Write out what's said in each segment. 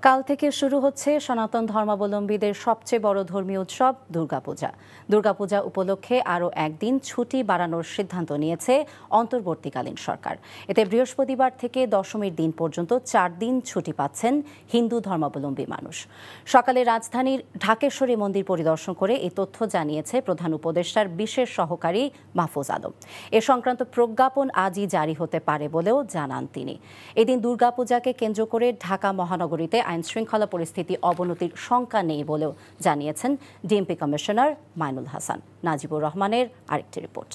কাল থেকে শুরু হচ্ছে সনাতন ধর্মাবলম্বীদের সবচেয়ে বড় ধর্মীয় উৎসব দুর্গাপূজা। দুর্গাপূজা উপলক্ষে আরও একদিন ছুটি বাড়ানোর সিদ্ধান্ত নিয়েছে অন্তর্বর্তীকালীন সরকার। এতে বৃহস্পতিবার থেকে দশমীর দিন পর্যন্ত 4 দিন ছুটি পাচ্ছেন হিন্দু ধর্মাবলম্বী মানুষ। সকালে রাজধানীর ঢাকেশ্বরী মন্দির পরিদর্শন করে এই তথ্য জানিয়েছে প্রধান উপদেষ্টার বিশেষ সহকারী মাহফুজ আলম। এ সংক্রান্ত প্রজ্ঞাপন আজই জারি হতে পারে বলেও জানান তিনি। এদিন দুর্গাপূজাকে কেন্দ্র করে ঢাকা মহানগরীতে আইনশৃঙ্খলা পরিস্থিতি অবনতির শঙ্কা নেই বলেও জানিয়েছেন ডিএমপি কমিশনার মাইনুল হাসান। নাজিবুর রহমানের আরেকটি রিপোর্ট।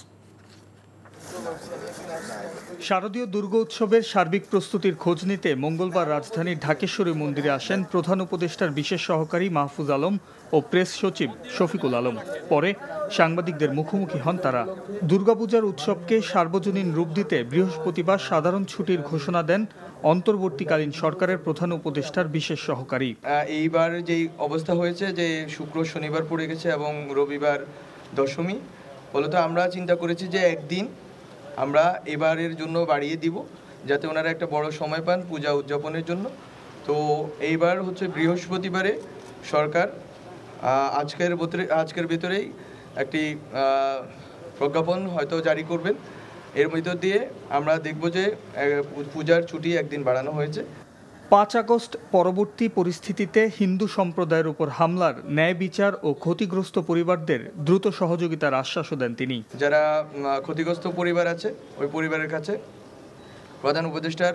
শারদীয় দুর্গোৎসবের সার্বিক প্রস্তুতির খোঁজ নিতে মঙ্গলবার রাজধানীর ঢাকেশ্বরী মন্দিরে আসেন প্রধান উপদেষ্টার বিশেষ সহকারী মাহফুজ আলম ও প্রেস সচিব শফিকুল আলম। পরে সাংবাদিকদের মুখোমুখি হন তারা। দুর্গাপূজার উৎসবকে সার্বজনীন রূপ দিতে বৃহস্পতিবার সাধারণ ছুটির ঘোষণা দেন অন্তর্বর্তীকালীন সরকারের প্রধান উপদেষ্টার বিশেষ সহকারী। এইবার যেই অবস্থা হয়েছে যে শুক্র শনিবার পড়ে গেছে এবং রবিবার দশমী, ফলত আমরা চিন্তা করেছি যে একদিন আমরা এবারের জন্য বাড়িয়ে দিব, যাতে ওনারা একটা বড় সময় পান পূজা উদযাপনের জন্য। তো এইবার হচ্ছে বৃহস্পতিবারে সরকার আজকের ভেতরেই একটি প্রজ্ঞাপন হয়তো জারি করবেন। এর মধ্য দিয়ে আমরা দেখব যে পূজার ছুটি একদিন বাড়ানো হয়েছে। 5 আগস্ট পরবর্তী পরিস্থিতিতে হিন্দু সম্প্রদায়ের উপর হামলার ন্যায় বিচার ও ক্ষতিগ্রস্ত পরিবারদের দ্রুত সহযোগিতার আশ্বাসও দেন তিনি। যারা ক্ষতিগ্রস্ত পরিবার আছে ওই পরিবারের কাছে প্রধান উপদেষ্টার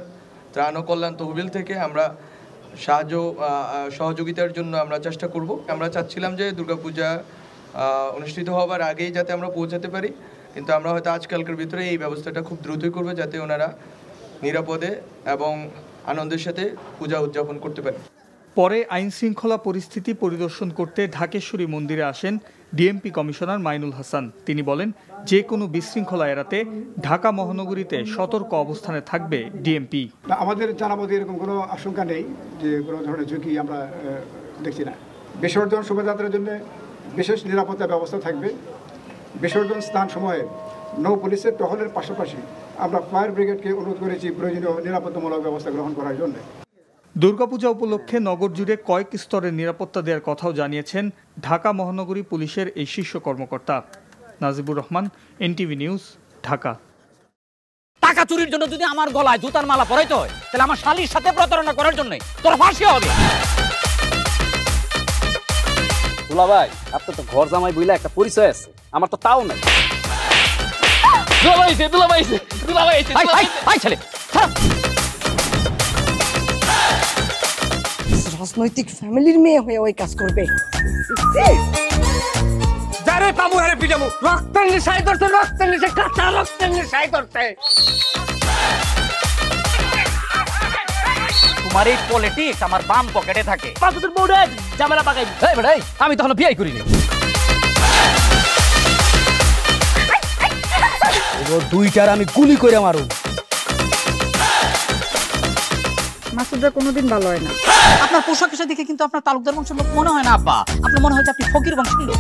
ত্রাণ ও কল্যাণ তহবিল থেকে আমরা সহযোগিতার জন্য আমরা চেষ্টা করব। আমরা চাচ্ছিলাম যে দুর্গাপূজা অনুষ্ঠিত হওয়ার আগেই যাতে আমরা পৌঁছাতে পারি, কিন্তু আমরা হয়তো আজকালকার ভিতরে এই ব্যবস্থাটা খুব দ্রুতই করবো, যাতে ওনারা নিরাপদে এবং আনন্দের সাথে পূজা উদযাপন করতে পারে। পরে আইন শৃঙ্খলা পরিস্থিতি পরিদর্শন করতে ঢাকেশ্বরী মন্দিরে আসেন ডিএমপি কমিশনার মাইনুল হাসান। তিনি বলেন, যে কোনো বিশৃঙ্খলা এড়াতে ঢাকা মহানগরীতে সতর্ক অবস্থানে থাকবে ডিএমপি। আমাদের জানার মধ্যে এরকম কোনো আশঙ্কা নেই যে কোনো ধরনের ঝুঁকি আমরা দেখছি না। বিসর্জন শোভাযাত্রার জন্য বিশেষ নিরাপত্তা ব্যবস্থা থাকবে। বিসর্জন স্থান সময়ে নৌ পুলিশের টহলের পাশাপাশি আমরা ফায়ার ব্রিগেডকে অনুরোধ করেছি প্রয়োজনীয় নিরাপত্তামূলক ব্যবস্থা গ্রহণ করার জন্য। দুর্গাপূজা উপলক্ষে নগর জুড়ে কয়েক স্তরের নিরাপত্তা দেওয়ার কথাও জানিয়েছেন ঢাকা মহানগরী পুলিশের এই শীর্ষ কর্মকর্তা। Najibur Rahman, NTV news, Dhaka. টাকা চুরির জন্য যদি আমার গলায় জুতার মালা পরাইতে হয়, তাহলে আমার শালীর সাথে প্রতারণা করার জন্য তোর ফাঁসি হবে। দুলা ভাই, আপনার তো ঘর জামাই বইলা একটা পরিচয় আছে, আমার তো তাও নাই। রাজনৈতিক ফ্যামিলির মেয়ে হয়ে ওই কাজ করবে। রক্তের নেশায় ধরতে, রক্তের নেশায়, কাঁচা রক্তের নেশায় ধরতে। তোমার এই পলিটিক্স আমার বাম পকেটে থাকে। ঝামেলা পাকাই আমি তখন বিয়ে করিনি। দুইটার আমি গুলি করে মারুম। মাসুদরা কোনোদিন ভালো হয় না। আপনার পোশাক আশাক দেখে কিন্তু আপনার তালুকদার বংশের লোক মনে হয় না আব্বা, আপনার মনে হয় যে আপনি ফকির বংশের লোক।